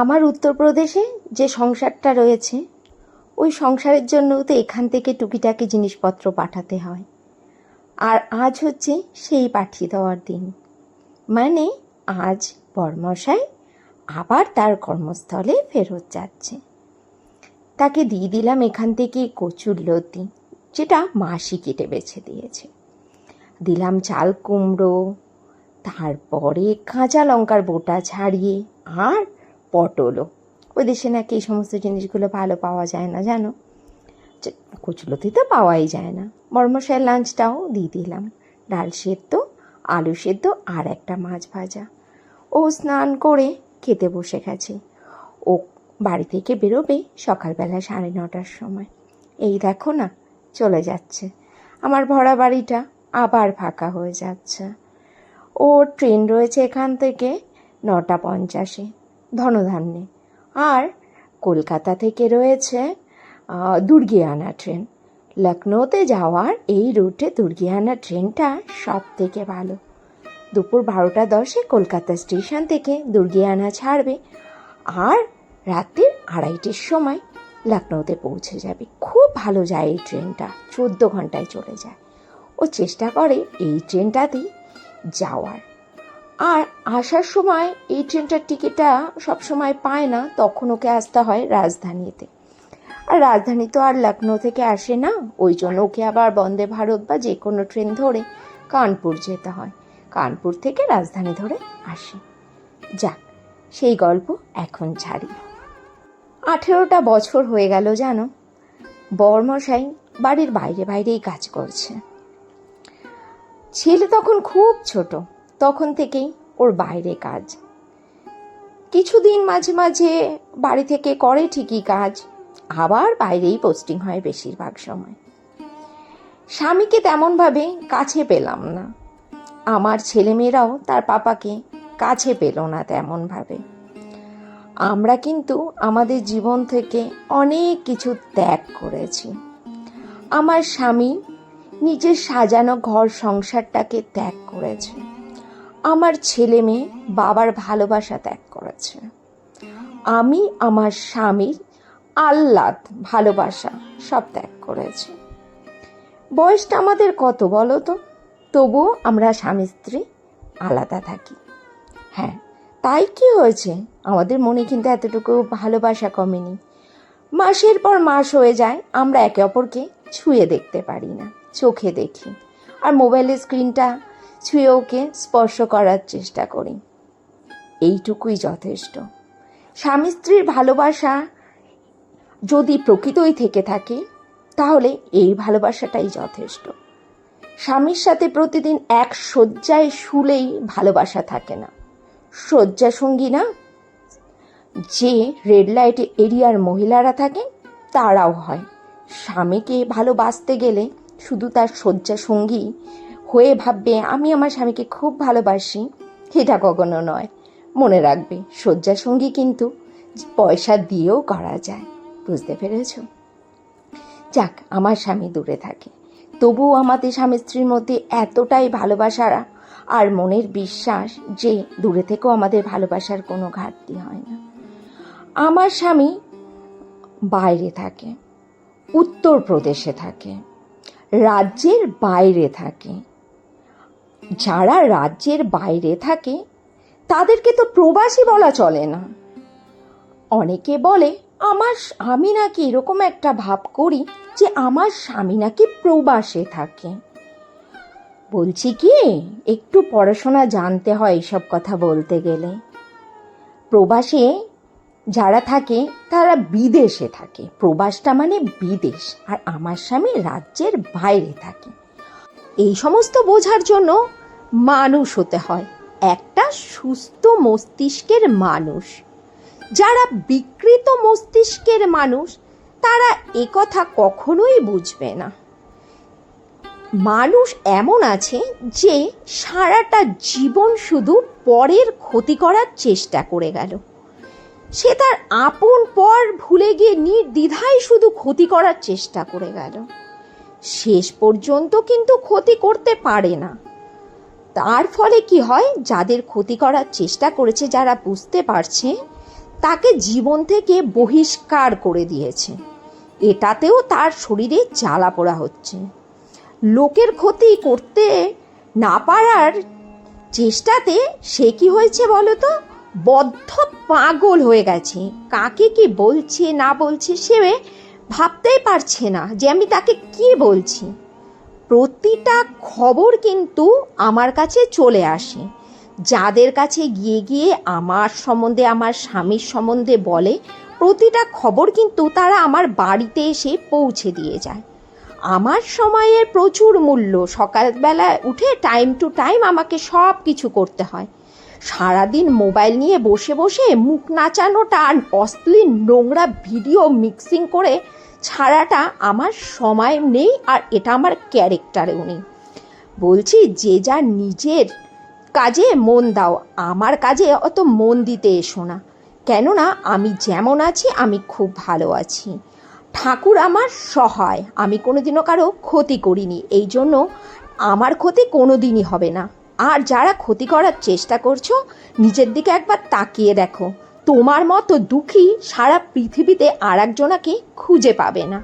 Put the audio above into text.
আমার উত্তরপ্রদেশে যে সংসারটা রয়েছে, ওই সংসারের জন্য তো এখান থেকে টুকিটাকি জিনিসপত্র পাঠাতে হয়। আর আজ হচ্ছে সেই পাঠিয়ে দেওয়ার দিন। মানে আজ বরমশাই আবার তার কর্মস্থলে ফেরত যাচ্ছে। তাকে দিয়ে দিলাম এখান থেকে কচুর লতি, যেটা মাসি কেটে বেছে দিয়েছে। দিলাম চাল কুমড়ো, তারপরে কাঁচা লঙ্কার বোটা ছাড়িয়ে, আর পটলও। ওই দেশে নাকি এই সমস্ত জিনিসগুলো ভালো পাওয়া যায় না, জানো। কচুলতি তো পাওয়াই যায় না। বরমশাইয়ের লাঞ্চটাও দিয়ে দিলাম, ডাল সেদ্ধ, আলু সেদ্ধ আর একটা মাছ ভাজা। ও স্নান করে খেতে বসে গেছে। ও বাড়ি থেকে বেরোবে সকালবেলা 9:30টার সময়। এই দেখো না, চলে যাচ্ছে। আমার ভরা বাড়িটা আবার ফাঁকা হয়ে যাচ্ছে। ওর ট্রেন রয়েছে এখান থেকে 9:50-এ ধনধান্যে, আর কলকাতা থেকে রয়েছে দুর্গিয়ানা ট্রেন। লখনৌতে যাওয়ার এই রুটে দুর্গিয়ানা ট্রেনটা সব থেকে ভালো। দুপুর 12:10-এ কলকাতা স্টেশন থেকে দুর্গিয়ানা ছাড়বে, আর রাত্রির 2:30-এর সময় লখনৌতে পৌঁছে যাবে। খুব ভালো যায় এই ট্রেনটা, 14 ঘন্টায় চলে যায়। ও চেষ্টা করে এই ট্রেনটাতেই যাওয়ার। আর আসার সময় এই ট্রেনটার টিকিটটা সবসময় পায় না, তখন ওকে আসতে হয় রাজধানীতে। আর রাজধানী তো আর লখনৌ থেকে আসে না, ওই জন্য ওকে আবার বন্দে ভারত বা যে কোনো ট্রেন ধরে কানপুর যেতে হয়। কানপুর থেকে রাজধানী ধরে আসে। যাক, সেই গল্প এখন ছাড়ি। 18টা বছর হয়ে গেল, জানো। বরমশাই বাড়ির বাইরে বাইরেই কাজ করছে। ছেলে তখন খুব ছোট, তখন থেকেই ওর বাইরে কাজ। কিছুদিন মাঝে মাঝে বাড়ি থেকে করে ঠিকই কাজ, আবার বাইরেই পোস্টিং হয় বেশিরভাগ সময়। স্বামীকে তেমনভাবে কাছে পেলাম না। আমার ছেলেমেয়েরাও তার পাপাকে কাছে পেল না তেমনভাবে। আমরা কিন্তু আমাদের জীবন থেকে অনেক কিছু ত্যাগ করেছি। আমার স্বামী নিজের সাজানো ঘর সংসারটাকে ত্যাগ করেছে। আমার ছেলে মেয়ে বাবার ভালোবাসা ত্যাগ করেছে। আমি আমার স্বামীর আহ্লাদ, ভালোবাসা সব ত্যাগ করেছি। বয়সটা আমাদের কত বলো তো, তবুও আমরা স্বামী স্ত্রী আলাদা থাকি। হ্যাঁ, তাই কি হয়েছে, আমাদের মনে কিন্তু এতটুকু ভালোবাসা কমেনি। মাসের পর মাস হয়ে যায়, আমরা একে অপরকে ছুঁয়ে দেখতে পারি না, চোখে দেখি, আর মোবাইলের স্ক্রিনটা ছুঁয়ে ওকে স্পর্শ করার চেষ্টা করি। এইটুকুই যথেষ্ট। স্বামী স্ত্রীর ভালোবাসা যদি প্রকৃতই থেকে থাকে, তাহলে এই ভালোবাসাটাই যথেষ্ট। স্বামীর সাথে প্রতিদিন এক শয্যায় শুলেই ভালোবাসা থাকে না। শয্যা সঙ্গী না, যে রেড লাইট এরিয়ার মহিলারা থাকে তারাও হয়। স্বামীকে ভালোবাসতে গেলে শুধু তার শয্যা সঙ্গী হয়ে ভাববে আমি আমার স্বামীকে খুব ভালোবাসি, এটা কখনো নয়। মনে রাখবে, শয্যা সঙ্গী কিন্তু পয়সা দিয়েও করা যায়। বুঝতে পেরেছ? যাক, আমার স্বামী দূরে থাকে, তবুও আমাদের স্বামী স্ত্রীর মধ্যে এতটাই ভালোবাসা আর মনের বিশ্বাস যে দূরে থেকেও আমাদের ভালোবাসার কোনো ঘাটতি হয় না। আমার স্বামী বাইরে থাকে, উত্তরপ্রদেশে থাকে, রাজ্যের বাইরে থাকে। যারা রাজ্যের বাইরে থাকে তাদেরকে তো প্রবাসী বলা চলে না। অনেকে বলে আমি নাকি এরকম একটা ভাব করি যে আমার স্বামী নাকি প্রবাসে থাকে। বলছি কি, একটু পড়াশোনা জানতে হয় এইসব কথা বলতে গেলে। প্রবাসে যারা থাকে তারা বিদেশে থাকে, প্রবাসটা মানে বিদেশ, আর আমার স্বামী রাজ্যের বাইরে থাকে। এই সমস্ত বোঝার জন্য মানুষ হতে হয়, একটা সুস্থ মস্তিষ্কের মানুষ। যারা বিকৃত মস্তিষ্কের মানুষ তারা একথা কখনোই বুঝবে না। মানুষ এমন আছে যে সারাটা জীবন শুধু পরের ক্ষতি করার চেষ্টা করে গেল। সে তার আপন পর ভুলে গিয়ে নির্দ্বিধায় শুধু ক্ষতি করার চেষ্টা করে গেল। শেষ পর্যন্ত কিন্তু ক্ষতি করতে পারে না। তার ফলে কি হয়, যাদের ক্ষতি করার চেষ্টা করেছে, যারা বুঝতে পারছে, তাকে জীবন থেকে বহিষ্কার করে দিয়েছে। এটাতেও তার শরীরে জ্বালা পোড়া হচ্ছে। লোকের ক্ষতি করতে না পারার চেষ্টাতে সে কি হয়েছে বলো তো, বদ্ধ পাগল হয়ে গেছে। কাকে কি বলছে না বলছে সে ভাবতেই পারছে না যে আমি তাকে কি বলছি। প্রতিটা খবর কিন্তু আমার কাছে চলে আসে। যাদের কাছে গিয়ে গিয়ে আমার সম্বন্ধে, আমার স্বামীর সম্বন্ধে বলে, প্রতিটা খবর কিন্তু তারা আমার বাড়িতে এসে পৌঁছে দিয়ে যায়। আমার সময়ের প্রচুর মূল্য। সকালবেলায় উঠে টাইম টু টাইম আমাকে সব কিছু করতে হয়। সারাদিন মোবাইল নিয়ে বসে বসে মুখ নাচানোটা আর অশ্লীল নোংরা ভিডিও মিক্সিং করে ছাড়াটা আমার সময় নেই, আর এটা আমার ক্যারেক্টারেও নেই। বলছি যে যা নিজের কাজে মন দাও, আমার কাজে অত মন দিতে এসো না। কেননা আমি যেমন আছি আমি খুব ভালো আছি। ঠাকুর আমার সহায়, আমি কোনোদিনও কারো ক্ষতি করিনি, এই জন্য আমার ক্ষতি কোনো দিনই হবে না। আর যারা ক্ষতি করার চেষ্টা করছো, নিজের দিকে একবার তাকিয়ে দেখো, তোমার মতো দুঃখী সারা পৃথিবীতে আর একজনাকে খুঁজে পাবে না।